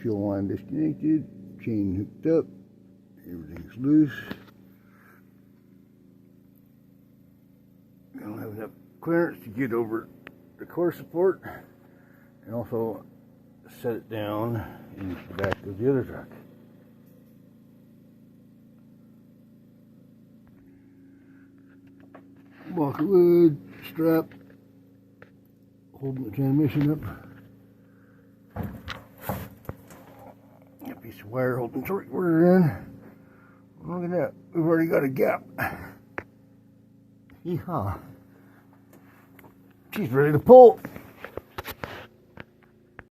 fuel line disconnected, chain hooked up, everything's loose. I don't have enough clearance to get over the core support and also set it down in the back of the other truck. Block of wood, strap, holding the transmission up. A piece of wire holding the torque converter in. Look at that, we've already got a gap. Yeehaw. She's ready to pull.